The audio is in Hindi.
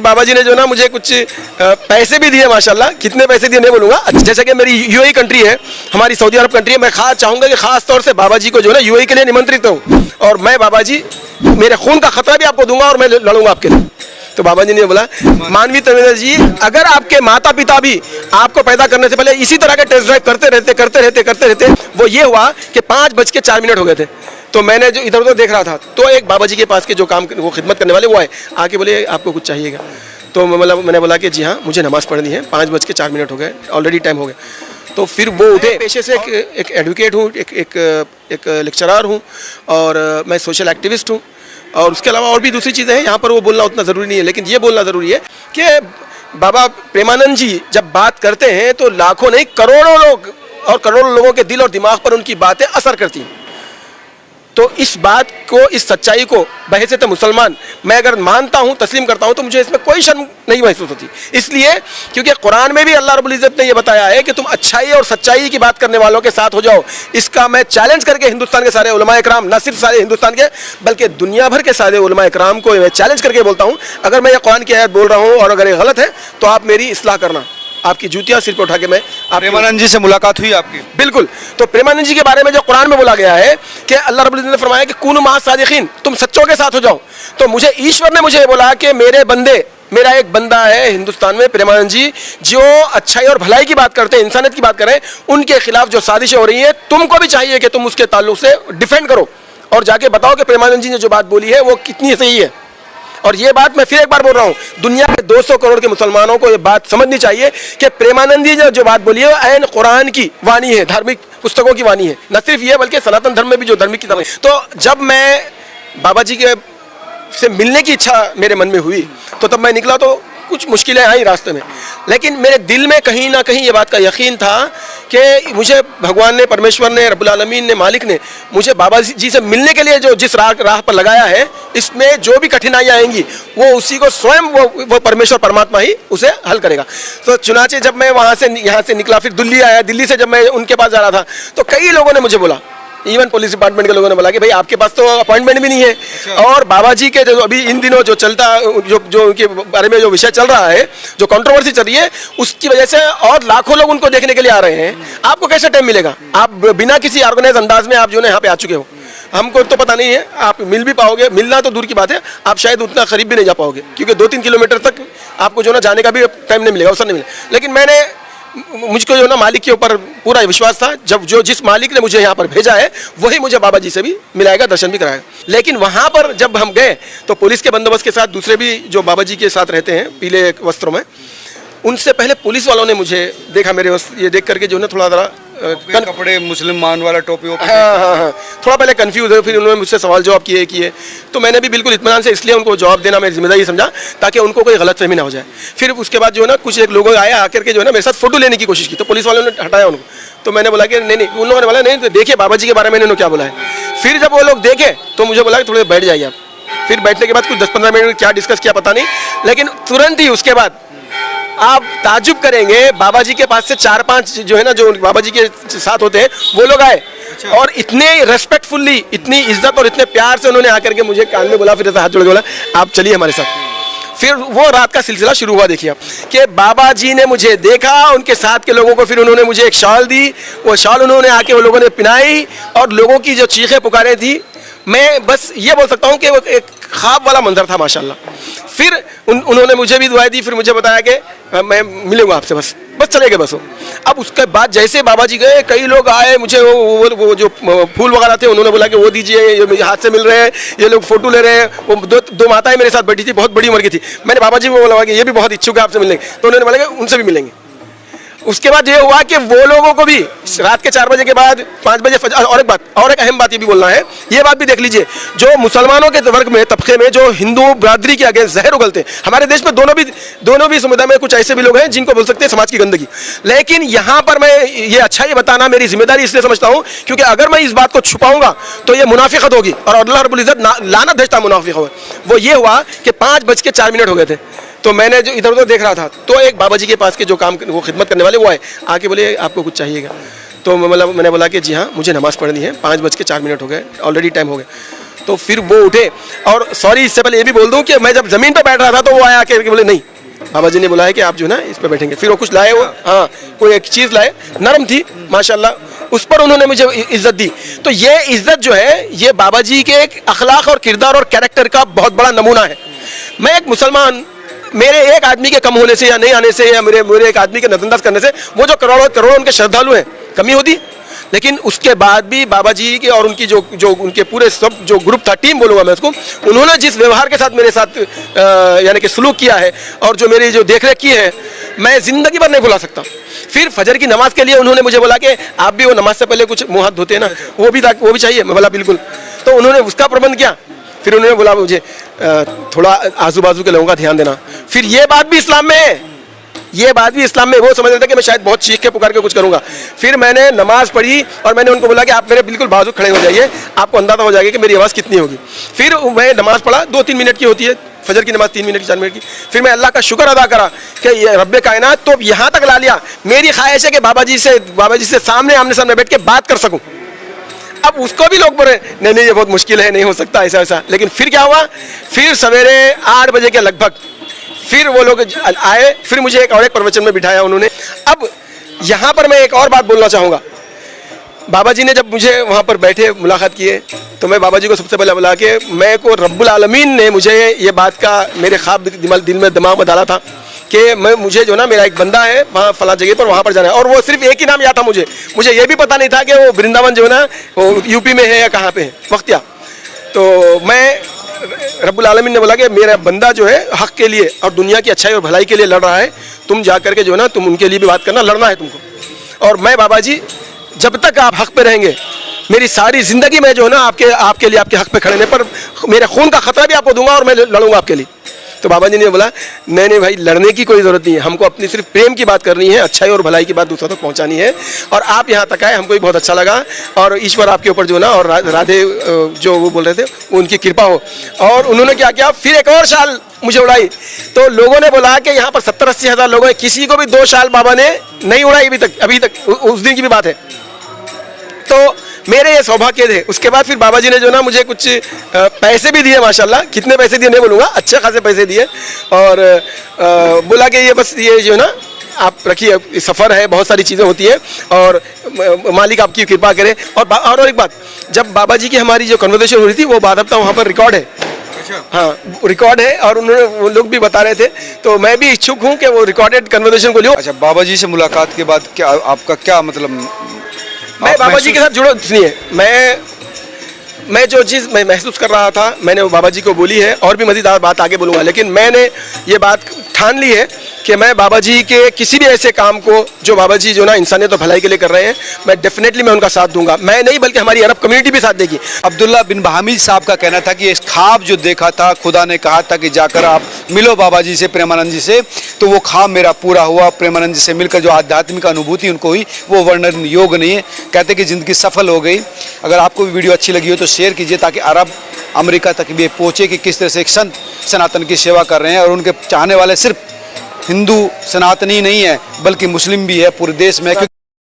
बाबा जी ने जो ना मुझे कुछ पैसे भी दिए माशाल्लाह, कितने पैसे दिए नहीं बोलूँगा। जैसे कि मेरी यूएई कंट्री है, हमारी सऊदी अरब कंट्री है, मैं खास चाहूँगा कि खास तौर से बाबा जी को जो है ना यूएई के लिए निमंत्रित हूँ, और मैं बाबा जी मेरे खून का खतरा भी आपको दूंगा और मैं लड़ूंगा आपके लिए। तो बाबा जी ने बोला, मानवी तवेदा जी, अगर आपके माता पिता भी आपको पैदा करने से पहले इसी तरह के टेस्ट ड्राइव करते रहते, वो ये हुआ कि 5:04 हो गए थे। तो मैंने जो इधर उधर देख रहा था, तो एक बाबा जी के पास के जो काम वो खिदमत करने वाले वो आए, आके बोले आपको कुछ चाहिएगा। तो मैंने बोला कि जी हाँ, मुझे नमाज़ पढ़नी है, 5:04 हो गए, ऑलरेडी टाइम हो गया। तो फिर वो उठे। पेशे से एक एडवोकेट हूँ, एक लेक्चरर हूँ, और मैं सोशल एक्टिविस्ट हूँ, और उसके अलावा और भी दूसरी चीज़ें हैं। यहाँ पर वो बोलना उतना ज़रूरी नहीं है, लेकिन ये बोलना ज़रूरी है कि बाबा प्रेमानंद जी जब बात करते हैं तो लाखों नहीं करोड़ों लोग और करोड़ों लोगों के दिल और दिमाग पर उनकी बातें असर करती हैं। तो इस बात को, इस सच्चाई को बहैसियत मुसलमान मैं अगर मानता हूँ, तस्लीम करता हूँ, तो मुझे इसमें कोई शर्म नहीं महसूस होती। इसलिए क्योंकि कुरान में भी अल्लाह रब्बुल इज़्ज़त ने यह बताया है कि तुम अच्छाई और सच्चाई की बात करने वालों के साथ हो जाओ। इसका मैं चैलेंज करके हिंदुस्तान के सारे उलमा इकराम, न सिर्फ सारे हिंदुस्तान के बल्कि दुनिया भर के सारे उलमा इकराम को मैं चैलेंज करके बोलता हूँ, अगर मैं ये कुरान की आयत बोल रहा हूँ और अगर ये गलत है तो आप मेरी इस्लाह करना। आपकी जूतियां सिर पर उठा के मैं। प्रेमानंद जी से मुलाकात हुई आपकी? बिल्कुल। तो प्रेमानंद जी के बारे में जो कुरान में बोला गया है कि अल्लाह रब्बुल इज़्ज़त ने फरमाया कि कुनु मअस सादिकीन, तुम सच्चों के साथ हो जाओ। तो मुझे ईश्वर ने मुझे बोला कि मेरे बंदे, मेरा एक बंदा है हिंदुस्तान में, प्रेमानंद जी, जो अच्छाई और भलाई की बात करते हैं, इंसानियत की बात करें, उनके खिलाफ जो साजिशें हो रही हैं, तुमको भी चाहिए कि तुम उसके ताल्लुक से डिफेंड करो और जाके बताओ कि प्रेमानंद जी ने जो बात बोली है वो कितनी सही है। और ये बात मैं फिर एक बार बोल रहा हूँ, दुनिया के 200 करोड़ के मुसलमानों को ये बात समझनी चाहिए कि प्रेमानंद जी ने जो बात बोली है ऐन कुरान की वाणी है, धार्मिक पुस्तकों की वाणी है। न सिर्फ ये बल्कि सनातन धर्म में भी जो धार्मिक किताबें। तो जब मैं बाबा जी के से मिलने की इच्छा मेरे मन में हुई, तो तब मैं निकला तो कुछ मुश्किलें आई रास्ते में, लेकिन मेरे दिल में कहीं ना कहीं ये बात का यकीन था कि मुझे भगवान ने, परमेश्वर ने, रब्बुल आलमीन ने, मालिक ने मुझे बाबा जी से मिलने के लिए जो जिस राह पर लगाया है, इसमें जो भी कठिनाइयाँ आएंगी वो उसी को स्वयं वो परमेश्वर परमात्मा ही उसे हल करेगा। तो चुनाचे जब मैं वहाँ से यहाँ से निकला, फिर दिल्ली आया, दिल्ली से जब मैं उनके पास जा रहा था तो कई लोगों ने मुझे बोला, इवन पुलिस डिपार्टमेंट के लोगों ने बोला कि भाई आपके पास तो अपॉइंटमेंट भी नहीं है। और बाबा जी के जो अभी इन दिनों जो चलता, जो उनके बारे में जो विषय चल रहा है, जो कंट्रोवर्सी चल रही है, उसकी वजह से और लाखों लोग उनको देखने के लिए आ रहे हैं। आपको कैसे टाइम मिलेगा? आप बिना किसी ऑर्गेनाइज अंदाज में आप जो है यहाँ पे आ चुके हो, हमको तो पता नहीं है आप मिल भी पाओगे, मिलना तो दूर की बात है, आप शायद उतना करीब भी नहीं जा पाओगे, क्योंकि 2-3 किलोमीटर तक आपको जो ना जाने का भी टाइम नहीं मिलेगा, अवसर नहीं मिलेगा। लेकिन मुझको जो ना मालिक के ऊपर पूरा विश्वास था, जब जिस मालिक ने मुझे यहाँ पर भेजा है वही मुझे बाबा जी से भी मिलाएगा, दर्शन भी कराएगा। लेकिन वहाँ पर जब हम गए तो पुलिस के बंदोबस्त के साथ दूसरे भी जो बाबा जी के साथ रहते हैं पीले वस्त्रों में, उनसे पहले पुलिस वालों ने मुझे देखा, मेरे ये देख करके जो ना थोड़ा ज़रा कपड़े मुसलमान वाला टोपी। हाँ, थोड़ा पहले कंफ्यूज है, फिर उन्होंने मुझसे सवाल जवाब किए। तो मैंने भी बिल्कुल इत्मीनान से इसलिए उनको जवाब देना मेरी जिम्मेदारी समझा ताकि उनको कोई गलतफहमी ना हो जाए। फिर उसके बाद जो है ना कुछ एक लोग आए, आकर के जो है ना मेरे साथ फोटो लेने की कोशिश की, तो पुलिस वालों ने हटाया उनको। तो मैंने बोला कि नहीं, उन लोगों ने बोला नहीं, तो देखिए बाबा जी के बारे में इन्होंने क्या बोला है। फिर जब वो लोग देखे तो मुझे बोला कि थोड़े बैठ जाइए आप। फिर बैठने के बाद कुछ 10-15 मिनट क्या डिस्कस किया पता नहीं, लेकिन तुरंत ही उसके बाद आप ताजुब करेंगे, बाबा जी के पास से 4-5 जो है ना, जो बाबा जी के साथ होते हैं वो लोग आए। और इतने रेस्पेक्टफुल्ली, इतनी इज्जत और इतने प्यार से उन्होंने आकर के मुझे कान में बोला, फिर हाथ जोड़ के बोला आप चलिए हमारे साथ। फिर वो रात का सिलसिला शुरू हुआ। देखिए कि बाबा जी ने मुझे देखा, उनके साथ के लोगों को फिर उन्होंने मुझे एक शॉल दी, वो शॉल उन्होंने आके वो लोगों ने पिनाई, और लोगों की जो चीखें पुकारें थी, मैं बस ये बोल सकता हूँ कि वो एक ख्वाब वाला मंजर था माशाल्लाह। फिर उन्होंने मुझे भी दुआएं दी, फिर मुझे बताया कि मैं मिलूंगा आपसे, बस चले गए बस वो। अब उसके बाद जैसे बाबा जी गए, कई लोग आए, मुझे वो जो फूल वगैरह थे उन्होंने बोला कि वो दीजिए, ये मुझे हाथ से मिल रहे हैं, ये लोग फोटो ले रहे हैं। वो दो माताएं मेरे साथ बैठी थी, बहुत बड़ी उम्र की थी। मैंने बाबा जी को बोला कि ये भी बहुत इच्छुक है आपसे मिलने, तो उन्होंने बोला कि उनसे भी मिलेंगे। उसके बाद ये हुआ कि वो लोगों को भी रात के 4 बजे के बाद 5 बजे और एक अहम बात ये भी बोलना है, ये बात भी देख लीजिए, जो मुसलमानों के वर्ग में, तबके में जो हिंदू बरादरी के अगेंस्ट जहर उगलते हैं, हमारे देश में दोनों भी समुदाय में कुछ ऐसे भी लोग हैं जिनको बोल सकते हैं समाज की गंदगी। लेकिन यहाँ पर मैं ये अच्छा ही बताना मेरी जिम्मेदारी इसलिए समझता हूँ क्योंकि अगर मैं इस बात को छुपाऊंगा तो ये मुनाफिकत होगी, और अल्लाह रब्बुल इज़्ज़त लानत भेजता मुनाफिक हो। वो ये हुआ कि 5:04 हो गए थे। तो मैंने जो इधर उधर देख रहा था, तो एक बाबा जी के पास के जो काम वो खिदमत करने वाले वो आए, आके बोले आपको कुछ चाहिएगा। तो मैंने बोला कि जी हाँ, मुझे नमाज़ पढ़नी है, 5:04 हो गए, ऑलरेडी टाइम हो गया। तो फिर वो उठे। और सॉरी, इससे पहले ये भी बोल दूं कि मैं जब ज़मीन पे बैठ रहा था तो वो आया के बोले नहीं, बाबा जी ने बुलाया कि आप जो है ना इस पे बैठेंगे। फिर वो कुछ लाए, वो हाँ कोई एक चीज़ लाए, नरम थी माशाल्लाह, उस पर उन्होंने मुझे इज्जत दी। तो ये इज्जत जो है ये बाबा जी के एक अखलाक और किरदार और कैरेक्टर का बहुत बड़ा नमूना है। मैं एक मुसलमान, मेरे एक आदमी के कम होने से या नहीं आने से या मेरे एक आदमी के नजरअंदाज करने से वो जो करोड़ों करोड़ों उनके श्रद्धालु हैं कमी होती, लेकिन उसके बाद भी बाबा जी के और उनकी जो उनके पूरे सब जो ग्रुप था, टीम बोलूँगा मैं उसको, उन्होंने जिस व्यवहार के साथ मेरे साथ यानी कि सलूक किया है और जो मेरी जो देखरेख की है, मैं ज़िंदगी भर नहीं भुला सकता। फिर फजर की नमाज के लिए उन्होंने मुझे बोला कि आप भी वो नमाज से पहले कुछ मुँह हाथ धोते हैं ना, वो भी चाहिए। मैं बोला बिल्कुल। तो उन्होंने उसका प्रबंध किया। फिर उन्होंने बोला मुझे थोड़ा आजू बाजू के लोगों का ध्यान देना। फिर ये बात भी इस्लाम में है, ये बात भी इस्लाम में, वो समझ रहे थे कि मैं शायद बहुत चीख के पुकार के कुछ करूंगा। फिर मैंने नमाज पढ़ी और मैंने उनको बोला कि आप मेरे बिल्कुल बाजू खड़े हो जाइए, आपको अंदाजा हो जाएगा कि मेरी आवाज़ कितनी होगी। फिर मैं नमाज पढ़ा, 2-3 मिनट की होती है फजर की नमाज, 3 मिनट की 4 मिनट की। फिर मैं अल्लाह का शुक्र अदा करा कि ये रब्बे कायनात तो यहाँ तक ला लिया। मेरी ख्वाहिश है कि बाबा जी से सामने आमने सामने बैठ के बात कर सकूँ। अब उसको भी लोग बोले नहीं ये बहुत मुश्किल है, नहीं हो सकता ऐसा ऐसा। लेकिन फिर क्या हुआ, फिर सवेरे 8 बजे के लगभग फिर वो लोग आए, फिर मुझे एक और एक प्रवचन में बिठाया उन्होंने। अब यहाँ पर मैं एक और बात बोलना चाहूँगा। बाबा जी ने जब मुझे वहाँ पर बैठे मुलाकात किए तो मैं बाबा जी को सबसे पहले बोला कि मैं को रब्बुल आलमीन ने मुझे ये बात का मेरे ख्वाब दिल में दिमाग में डाला था कि मुझे जो ना मेरा एक बंदा है वहाँ फला जगह पर, वहाँ पर जाना है। और वो सिर्फ एक ही नाम याद था मुझे ये भी पता नहीं था कि वो वृंदावन जो है ना वो यूपी में है या कहाँ पे है, वक्तिया। तो मैं रब्बुल आलमीन ने बोला कि मेरा बंदा जो है हक के लिए और दुनिया की अच्छाई और भलाई के लिए लड़ रहा है, तुम जा करके जो है ना तुम उनके लिए भी बात करना, लड़ना है तुमको। और मैं बाबा जी जब तक आप हक पे रहेंगे, मेरी सारी ज़िंदगी में जो है ना आपके लिए, आपके हक पे खड़े रहने पर मेरे खून का खतरा भी आपको दूंगा और मैं लड़ूंगा आपके लिए। तो बाबा जी ने बोला नहीं भाई, लड़ने की कोई ज़रूरत नहीं है, हमको अपनी सिर्फ प्रेम की बात करनी है, अच्छाई और भलाई की बात दूसरों तक पहुंचानी है। और आप यहाँ तक आए, हमको भी बहुत अच्छा लगा। और ईश्वर आपके ऊपर जो ना और राधे जो वो बोल रहे थे उनकी कृपा हो। और उन्होंने क्या किया, फिर एक और शाल मुझे उड़ाई। तो लोगों ने बोला कि यहाँ पर 70-80 हज़ार लोगों ने, किसी को भी 2 शाल बाबा ने नहीं उड़ाई अभी तक, उस दिन की भी बात है। तो मेरे ये सौभाग्य थे। उसके बाद फिर बाबा जी ने जो ना मुझे कुछ पैसे भी दिए, माशाल्लाह। कितने पैसे दिए नहीं बोलूँगा, अच्छे खासे पैसे दिए। और बोला कि ये बस ये जो ना आप रखिए, सफ़र है, बहुत सारी चीज़ें होती है और मालिक आपकी कृपा करे। और एक बात, जब बाबा जी की हमारी जो कन्वर्सेशन हो रही थी वो बात वहाँ पर रिकॉर्ड है। हाँ, रिकॉर्ड है और वो लोग भी बता रहे थे। तो मैं भी इच्छुक हूँ कि वो रिकॉर्डेड कन्वर्सेशन को लियो। अच्छा, बाबा जी से मुलाकात के बाद क्या आपका क्या मतलब, मैं बाबा जी के साथ जुड़ा इसलिए मैं जो चीज़ मैं महसूस कर रहा था मैंने वो बाबा जी को बोली है और भी मज़ीदार बात आगे बोलूँगा। लेकिन मैंने ये बात ठान ली है कि मैं बाबा जी के किसी भी ऐसे काम को जो बाबा जी जो ना इंसानियत और भलाई के लिए कर रहे हैं, मैं डेफिनेटली मैं उनका साथ दूंगा। मैं नहीं बल्कि हमारी अरब कम्युनिटी भी साथ देगी। अब्दुल्ला बिन बहामिद साहब का कहना था कि इस ख्वाब जो देखा था, खुदा ने कहा था कि जाकर आप मिलो बाबा जी से, प्रेमानंद जी से, तो वो ख्वाब मेरा पूरा हुआ। प्रेमानंद जी से मिलकर जो आध्यात्मिक अनुभूति उनको हुई वो वर्णन योग नहीं है। कहते कि ज़िंदगी सफल हो गई। अगर आपको भी वीडियो अच्छी लगी हो तो शेयर कीजिए ताकि अरब अमेरिका तक भी पहुँचे कि किस तरह से एक संत सनातन की सेवा कर रहे हैं। और उनके चाहने वाले सिर्फ हिंदू सनातनी नहीं है बल्कि मुस्लिम भी है पूरे देश में।